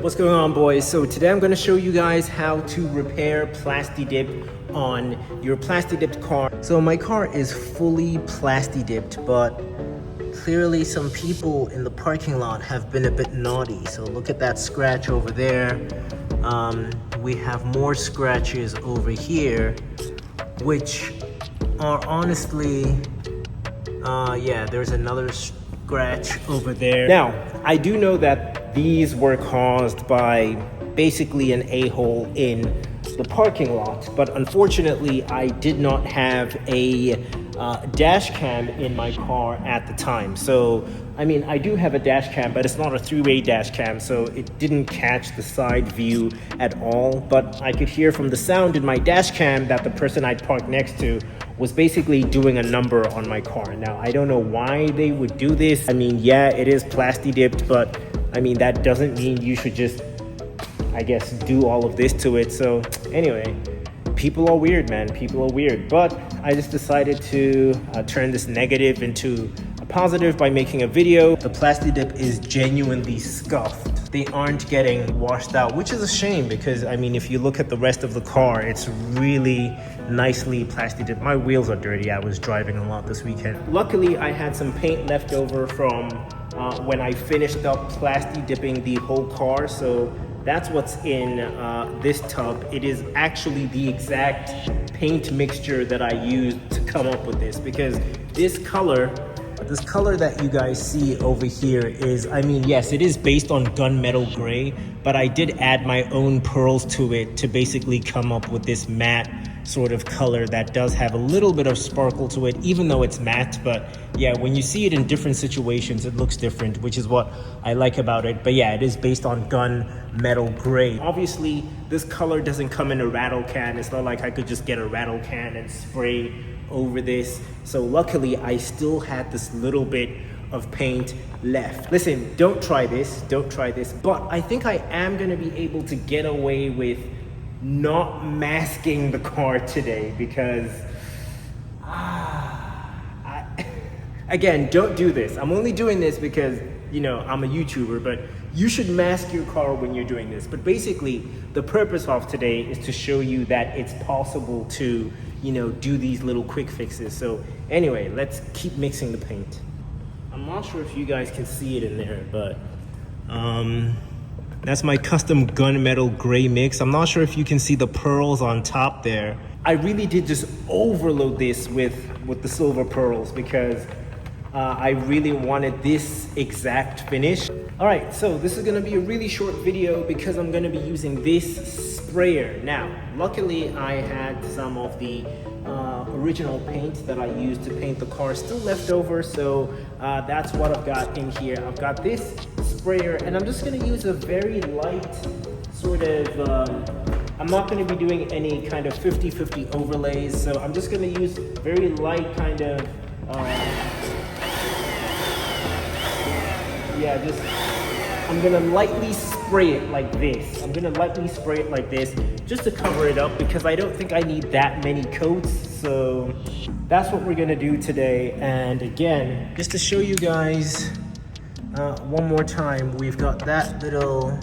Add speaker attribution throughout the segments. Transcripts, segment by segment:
Speaker 1: What's going on, boys? So today I'm going to show you guys how to repair Plasti dip on your Plasti dipped car. So my car is fully Plasti dipped, but clearly some people in the parking lot have been a bit naughty. So look at that scratch over there. We have more scratches over here, which are honestly, yeah, there's another scratch over there. Now, I do know that these were caused by basically an a-hole in the parking lot, but unfortunately I did not have a dash cam in my car at the time. So I mean, I do have a dash cam, but it's not a three-way dash cam, so it didn't catch the side view at all. But I could hear from the sound in my dash cam that the person I'd parked next to was basically doing a number on my car. Now, I don't know why they would do this. I mean, yeah, it is Plasti dipped, but I mean, that doesn't mean you should just, I guess, do all of this to it. So anyway, people are weird, man. People are weird. But I just decided to turn this negative into a positive by making a video. The Plasti dip is genuinely scuffed. They aren't getting washed out, which is a shame because, I mean, if you look at the rest of the car, it's really nicely Plasti dipped. My wheels are dirty. I was driving a lot this weekend. Luckily, I had some paint left over from when I finished up Plasti dipping the whole car. So that's what's in this tub. It is actually the exact paint mixture that I used to come up with this, because this color that you guys see over here is, I mean, yes, it is based on gunmetal gray, but I did add my own pearls to it to basically come up with this matte sort of color that does have a little bit of sparkle to it, even though it's matte. But yeah, when you see it in different situations, it looks different, which is what I like about it. But yeah, it is based on gunmetal gray. Obviously, this color doesn't come in a rattle can. It's not like I could just get a rattle can and spray over this. So luckily, I still had this little bit of paint left. Listen, don't try this, but I think I am gonna be able to get away with not masking the car today, because again, don't do this. I'm only doing this because, you know, I'm a YouTuber, but you should mask your car when you're doing this. But basically, the purpose of today is to show you that it's possible to, you know, do these little quick fixes. So anyway, let's keep mixing the paint. I'm not sure if you guys can see it in there, but that's my custom gunmetal gray mix. I'm not sure if you can see the pearls on top there. I really did just overload this with the silver pearls because I really wanted this exact finish. All right, so this is gonna be a really short video because I'm gonna be using this sprayer. Now, luckily I had some of the original paint that I used to paint the car still left over, so that's what I've got in here. I've got this sprayer, and I'm just going to use a very light sort of, I'm not going to be doing any kind of 50-50 overlays, so I'm just going to use very light kind of, yeah, just, I'm going to lightly spray it like this. I'm going to lightly spray it like this just to cover it up, because I don't think I need that many coats. So that's what we're going to do today. And again, just to show you guys one more time, we've got that little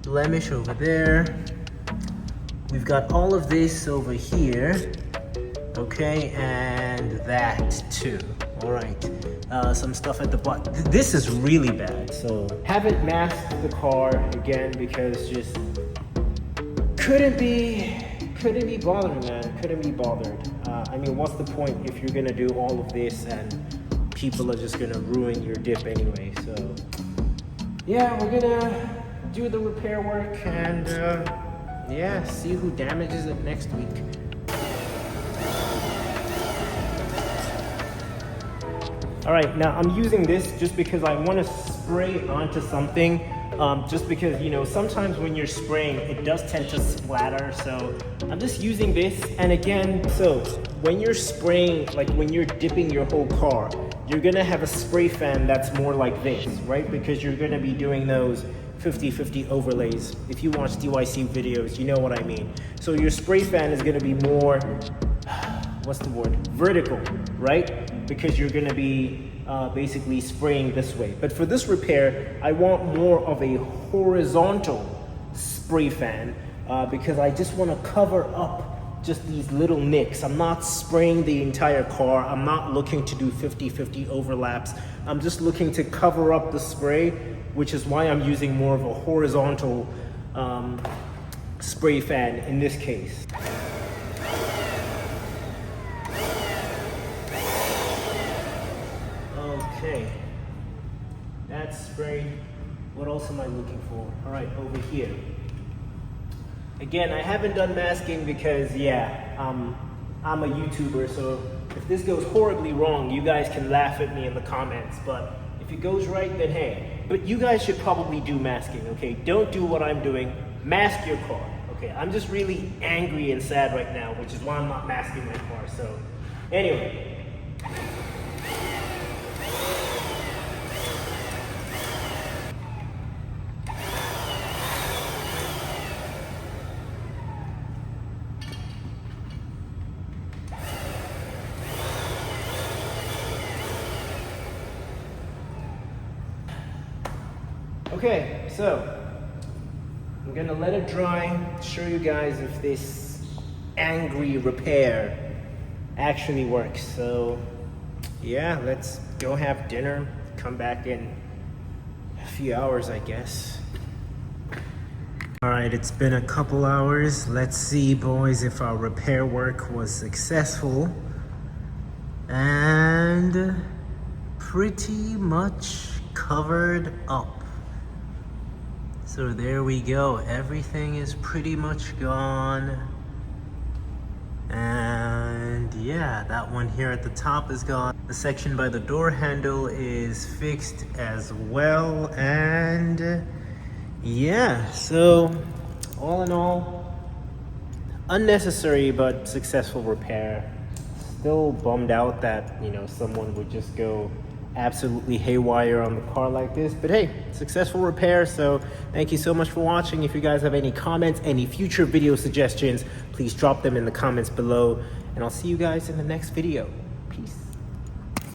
Speaker 1: blemish over there. We've got all of this over here, okay, and that too. All right, some stuff at the bottom. This is really bad, so haven't masked the car again because just couldn't be bothered, man. Couldn't be bothered. I mean, what's the point if you're gonna do all of this and people are just gonna ruin your dip anyway? So yeah, we're gonna do the repair work and yeah, see who damages it next week. All right, now I'm using this just because I want to spray onto something, just because, you know, sometimes when you're spraying, it does tend to splatter. So I'm just using this. And again, so when you're spraying, like when you're dipping your whole car, you're gonna have a spray fan that's more like this, right? Because you're gonna be doing those 50-50 overlays. If you watch DYC videos, you know what I mean. So your spray fan is gonna be more, what's the word? Vertical, right? Because you're gonna be basically spraying this way. But for this repair, I want more of a horizontal spray fan because I just want to cover up just these little nicks. I'm not spraying the entire car. I'm not looking to do 50-50 overlaps. I'm just looking to cover up the spray, which is why I'm using more of a horizontal spray fan in this case. Okay, that's sprayed. What else am I looking for? All right, over here. Again, I haven't done masking because, yeah, I'm a YouTuber, so if this goes horribly wrong, you guys can laugh at me in the comments, but if it goes right, then hey. But you guys should probably do masking, okay? Don't do what I'm doing. Mask your car, okay? I'm just really angry and sad right now, which is why I'm not masking my car, so anyway. Okay, so I'm gonna let it dry, show you guys if this angry repair actually works. So yeah, let's go have dinner, come back in a few hours, I guess. All right, it's been a couple hours. Let's see, boys, if our repair work was successful. And pretty much covered up. So there we go, everything is pretty much gone. And yeah, that one here at the top is gone. The section by the door handle is fixed as well. And yeah, so all in all, unnecessary but successful repair. Still bummed out that, you know, someone would just go absolutely haywire on the car like this, but hey, successful repair. So thank you so much for watching. If you guys have any comments, any future video suggestions, please drop them in the comments below, and I'll see you guys in the next video. Peace.